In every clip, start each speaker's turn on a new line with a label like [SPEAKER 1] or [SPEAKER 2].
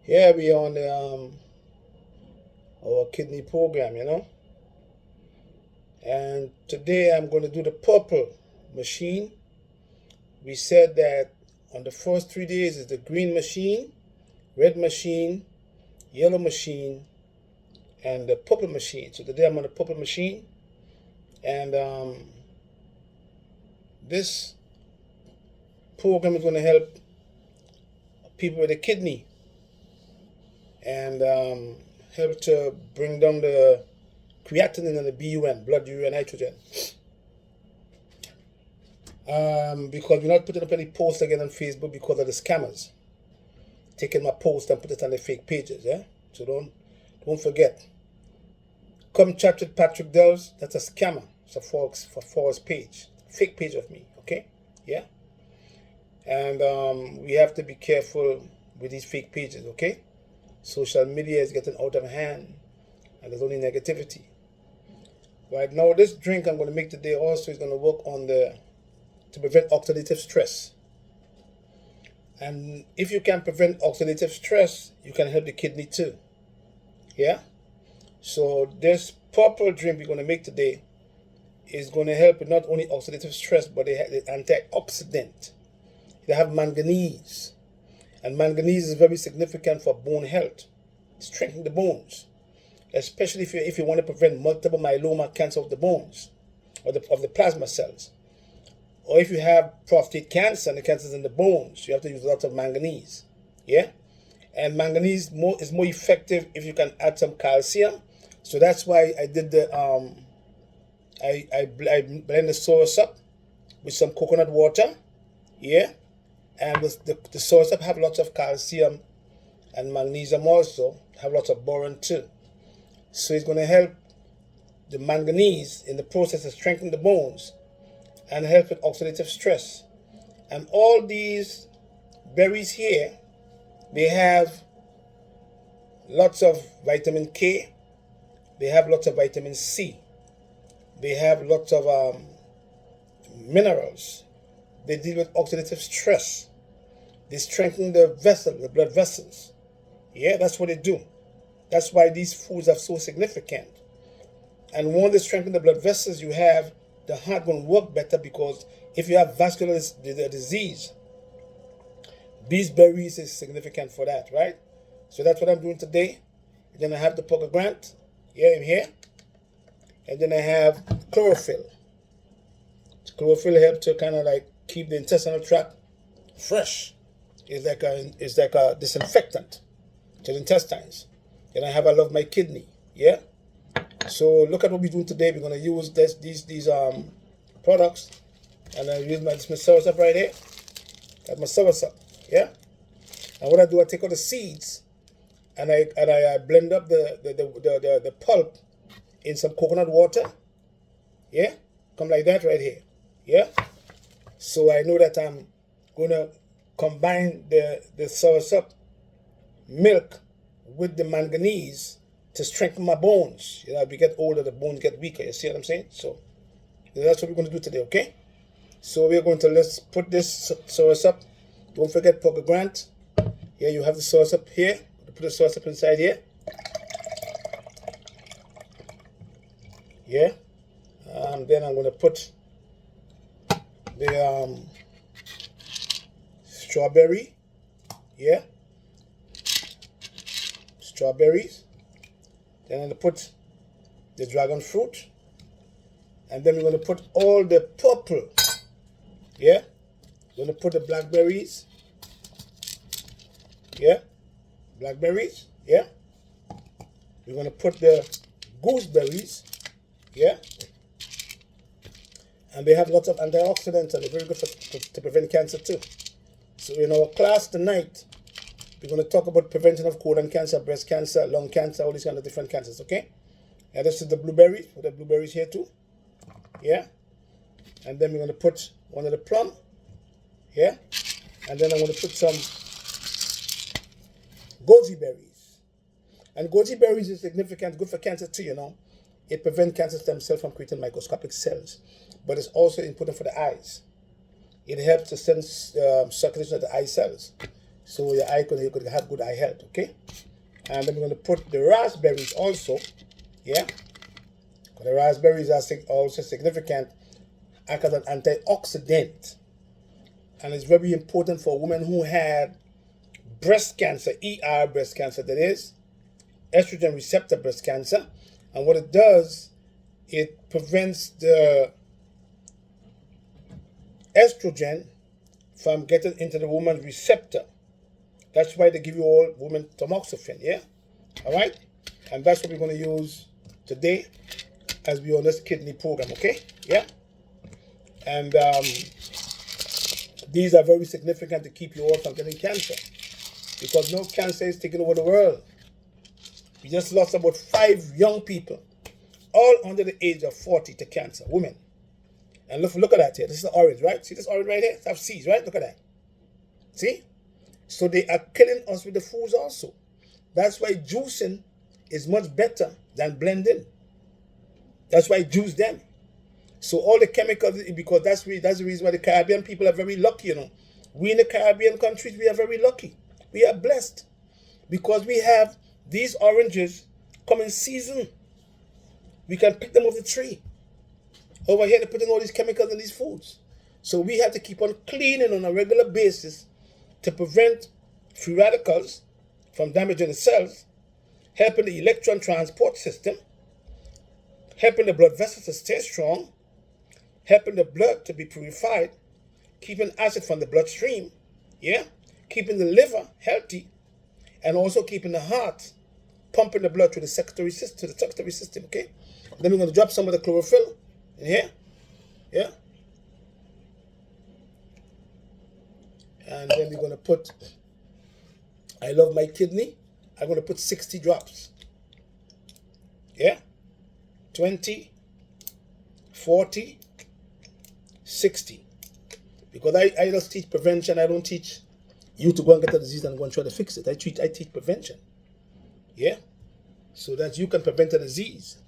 [SPEAKER 1] Here we on the our kidney program, and today I'm going to do the purple machine. We said that on the first 3 days is the green machine, red machine, yellow machine, and the purple machine. So today I'm on the purple machine, and this program is going to help people with a kidney and help to bring down the creatinine and the BUN, blood urea nitrogen. Because we're not putting up any posts again on Facebook because of the scammers taking my post and put it on the fake pages. Yeah, so don't forget. Come chat with Patrick Dells. That's a scammer. It's a false page, fake page of me. Okay, yeah, and we have to be careful with these fake pages. Okay, social media is getting out of hand, and there's only negativity. Right now, this drink I'm going to make today also is going to work on to prevent oxidative stress. And if you can prevent oxidative stress, you can help the kidney too. Yeah? So this purple drink we're going to make today is going to help with not only oxidative stress, but the antioxidant. They have manganese. And manganese is very significant for bone health, strengthening the bones, especially if you want to prevent multiple myeloma, cancer of the bones, or of the plasma cells. Or if you have prostate cancer and the cancer is in the bones, you have to use lots of manganese. Yeah? And manganese is more effective if you can add some calcium. So that's why I did the I blend the source up with some coconut water. Yeah? And the source up have lots of calcium and magnesium also, have lots of boron too. So it's going to help the manganese in the process of strengthening the bones and help with oxidative stress. And all these berries here, they have lots of vitamin K, they have lots of vitamin C, they have lots of minerals. They deal with oxidative stress. They strengthen the blood vessels. Yeah, that's what they do. That's why these foods are so significant. And when they strengthen the blood vessels, the heart going to work better, because if you have vascular disease, these berries is significant for that, right? So that's what I'm doing today. Then I have the pomegranate, yeah, in here. And then I have chlorophyll. Chlorophyll helps to kind of like keep the intestinal tract fresh. It's like a disinfectant to the intestines. Then I love my kidney, yeah? So look at what we're doing today. We're going to use these products, and I use my sauce up right here. Got my sauce up, yeah. And what I do, I take out the seeds, and I blend up the pulp in some coconut water, yeah. Come like that right here, yeah. So I know that I'm gonna combine the sauce up milk with the manganese to strengthen my bones. As we get older, the bones get weaker. You see what I'm saying? So that's what we're going to do today, okay? So let's put this sauce up. Don't forget pomegranate. Here you have the sauce up here. Put the sauce up inside here. Yeah. Then I'm going to put the strawberry. Yeah. Strawberries. Then I'm going to put the dragon fruit. And then we're going to put all the purple. Yeah? We're going to put the blackberries. Yeah? Blackberries. Yeah? We're going to put the gooseberries. Yeah? And they have lots of antioxidants, and they're very good to prevent cancer too. So in our class tonight, we're going to talk about prevention of colon cancer, breast cancer, lung cancer, all these kind of different cancers, okay? And this is the blueberries. Put the blueberries here too. Yeah? And then we're going to put one of the plum. Yeah? And then I'm going to put some goji berries. And goji berries is significant, good for cancer too, It prevents cancer stem cells from creating microscopic cells. But it's also important for the eyes. It helps to send circulation of the eye cells. so you could have good eye health, okay? And then we're going to put the raspberries also, yeah? Because the raspberries are also significant as an antioxidant. And it's very important for women who had breast cancer, ER breast cancer, that is, estrogen receptor breast cancer. And what it does, it prevents the estrogen from getting into the woman's receptor. That's why they give you all women tamoxifen, yeah? All right? And that's what we're going to use today as we on this kidney program, okay? Yeah? And these are very significant to keep you all from getting cancer, because no cancer is taking over the world. We just lost about 5 young people, all under the age of 40 to cancer, women. And look at that here. This is the orange, right? See this orange right here? It have seeds, right? Look at that. See? So they are killing us with the foods also. That's why juicing is much better than blending. That's why I juice them. So all the chemicals, because that's the reason why the Caribbean people are very lucky, you know. We in the Caribbean countries, we are very lucky. We are blessed because we have these oranges come in season. We can pick them off the tree. Over here, they're putting all these chemicals in these foods. So we have to keep on cleaning on a regular basis to prevent free radicals from damaging the cells, helping the electron transport system, helping the blood vessels to stay strong, helping the blood to be purified, keeping acid from the bloodstream, yeah, keeping the liver healthy, and also keeping the heart pumping the blood through the secondary system, okay? Then we're going to drop some of the chlorophyll in here, yeah? And then we're going to put, I love my kidney, I'm going to put 60 drops, yeah? 20, 40, 60. Because I just teach prevention. I don't teach you to go and get a disease and go and try to fix it. I teach prevention. Yeah? So that you can prevent a disease.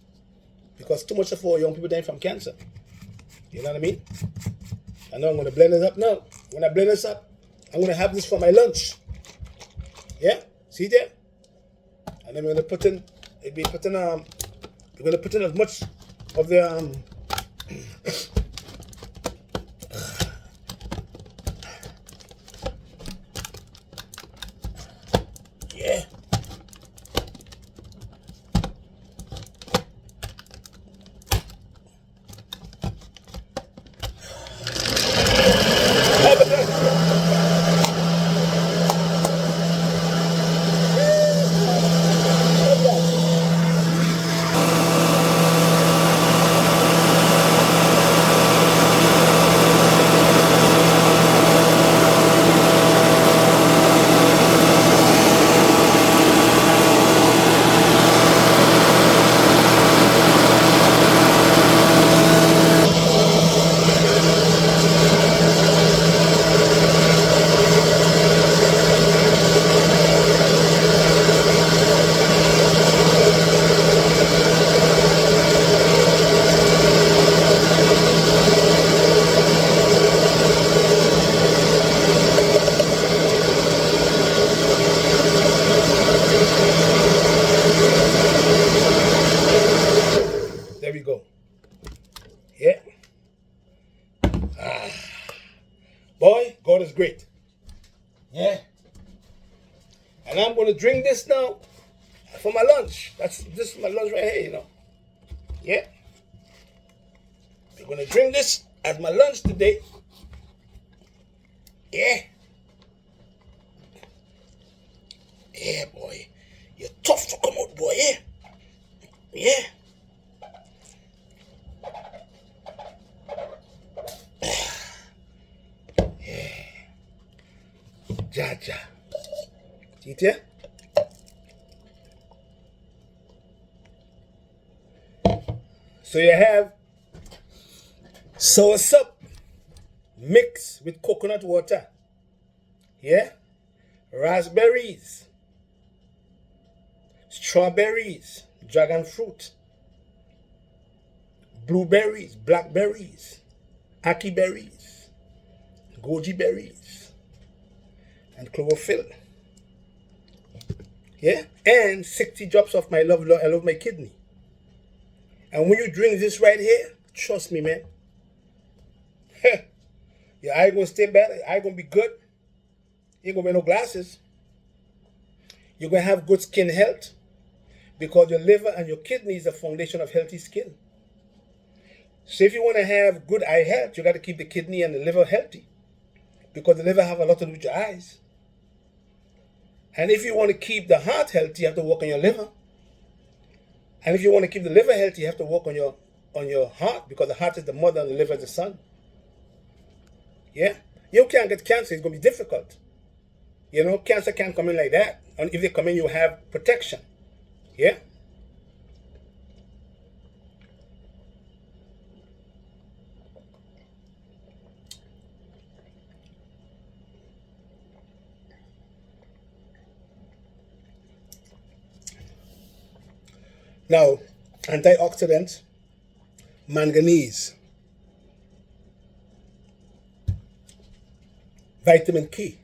[SPEAKER 1] Because too much of our young people dying from cancer. You know what I mean? And now I'm going to blend this up now. When I blend this up, I'm going to have this for my lunch. Yeah? See there? And then we're going to put in, we're going to put in as much of the, yeah. There we go. Yeah. Boy, God is great. Yeah. And I'm going to drink this now for my lunch. This is my lunch right here, you know. Yeah. I'm going to drink this as my lunch today. Yeah. Yeah, boy. You're tough to come out, boy, yeah. Yeah. Jaja. See it here? So you have soursop mixed with coconut water. Yeah? Raspberries, strawberries, dragon fruit, blueberries, blackberries, ackee berries, goji berries, and chlorophyll. Yeah, and 60 drops of my love, I love my kidney. And when you drink this right here, trust me, man, your eye gonna stay better, your eye gonna be good. You ain't gonna wear no glasses. You're gonna have good skin health because your liver and your kidney is the foundation of healthy skin. So if you want to have good eye health, you got to keep the kidney and the liver healthy because the liver have a lot to do with your eyes. And if you want to keep the heart healthy, you have to work on your liver. And if you want to keep the liver healthy, you have to work on your heart because the heart is the mother and the liver is the son. Yeah? You can't get cancer. It's going to be difficult. You know, cancer can't come in like that. And if they come in, you have protection. Yeah? Now, antioxidants, manganese, vitamin K,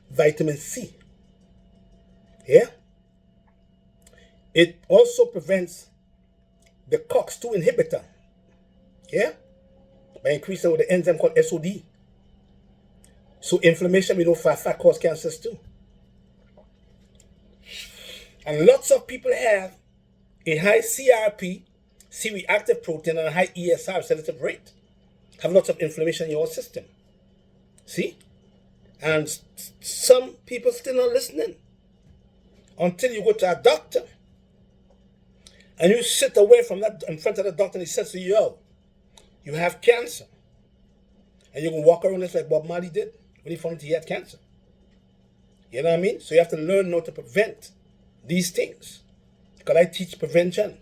[SPEAKER 1] vitamin C. Yeah? It also prevents the COX-2 inhibitor. Yeah? By increasing with the enzyme called SOD. So inflammation, we know fat causes cancers too. And lots of people have a high CRP, C-reactive protein, and a high ESR, oxidative rate. Have lots of inflammation in your system. See? And some people still not listening until you go to a doctor and you sit away from that in front of the doctor and he says to you, yo, you have cancer. And you can walk around just like Bob Marley did when he found out he had cancer. You know what I mean? So you have to learn how to prevent these things. Because I teach prevention.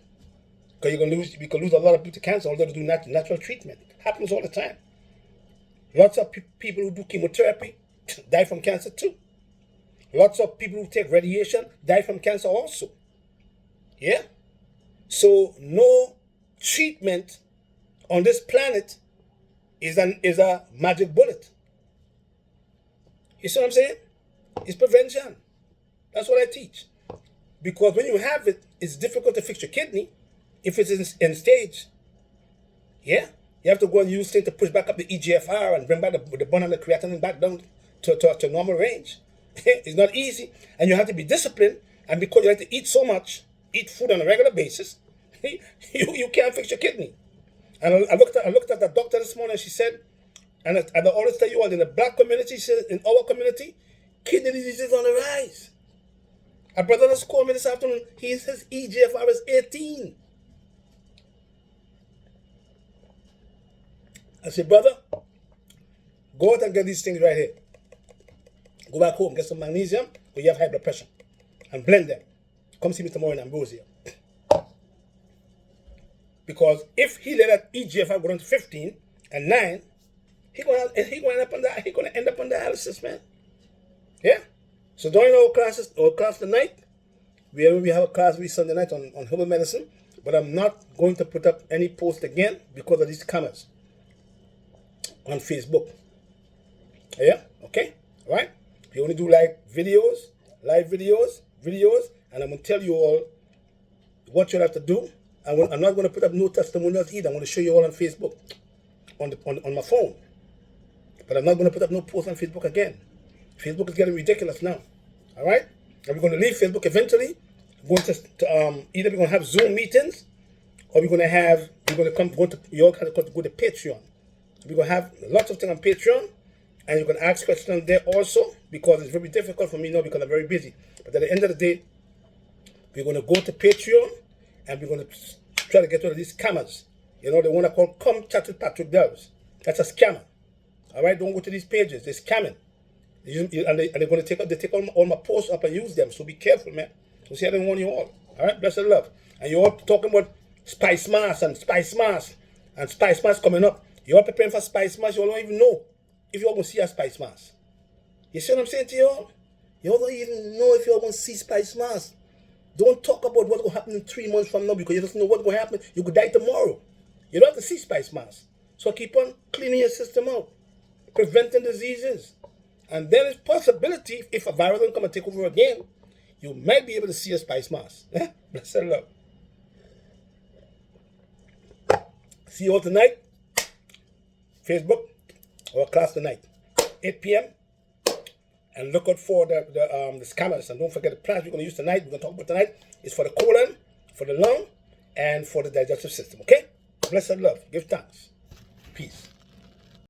[SPEAKER 1] Because we can lose a lot of people to cancer, although they do natural treatment. It happens all the time. Lots of people who do chemotherapy die from cancer too. Lots of people who take radiation die from cancer also. Yeah? So no treatment on this planet is a magic bullet. You see what I'm saying? It's prevention. That's what I teach. Because when you have it, it's difficult to fix your kidney if it's in stage. Yeah? You have to go and use things to push back up the EGFR and bring back the bone and the creatinine back down to normal range. It's not easy. And you have to be disciplined. And because you have to eat so much, eat food on a regular basis, you can't fix your kidney. And I looked at the doctor this morning and she said, and I always tell you all, in the black community, she said, in our community, kidney disease is on the rise. A brother just called me this afternoon. His EGFR is 18. I said, brother, go out and get these things right here. Go back home, get some magnesium, when you have high blood pressure, and blend them. Come see me tomorrow in Ambrosia. Because if he let that EGFR go down to 15 and 9, he's gonna end up on dialysis, man. Yeah? So during our class tonight, we have a class every Sunday night on herbal medicine, but I'm not going to put up any post again because of these comments on Facebook. Yeah? Okay? Alright? We only do like videos, live videos, and I'm going to tell you all what you'll have to do. I'm not going to put up no testimonials either. I'm going to show you all on Facebook, on my phone. But I'm not going to put up no posts on Facebook again. Facebook is getting ridiculous now. All right? And we're going to leave Facebook eventually. We're going to either we're going to have Zoom meetings, or you all have to go to Patreon. We're going to have lots of things on Patreon, and you can ask questions there also, because it's very difficult for me now because I'm very busy. But at the end of the day, we're going to go to Patreon, and we're going to try to get rid of these scammers. You know, the one I call Come Chat with Patrick Doves. That's a scammer. All right? Don't go to these pages. They're scamming. And they're going to take all my posts up and use them. So be careful, man. So see, I don't want you all. All right? Blessed love. And you're all talking about Spice Mass and Spice Mass. And Spice Mass coming up. You're all preparing for Spice Mass. You all don't even know if you're going to see a Spice Mass. You see what I'm saying to you all? You all don't even know if you're going to see Spice Mass. Don't talk about what's going to happen in 3 months from now, because you don't know what's going to happen. You could die tomorrow. You don't have to see Spice Mass. So keep on cleaning your system out. Preventing diseases. And there is possibility, if a virus don't come and take over again, you might be able to see a spice mask. Blessed love. See you all tonight. Facebook, our class tonight, 8 p.m. And look out for the scammers. And don't forget the plants we're going to use tonight. We're going to talk about tonight is for the colon, for the lung, and for the digestive system. Okay? Blessed love. Give thanks. Peace.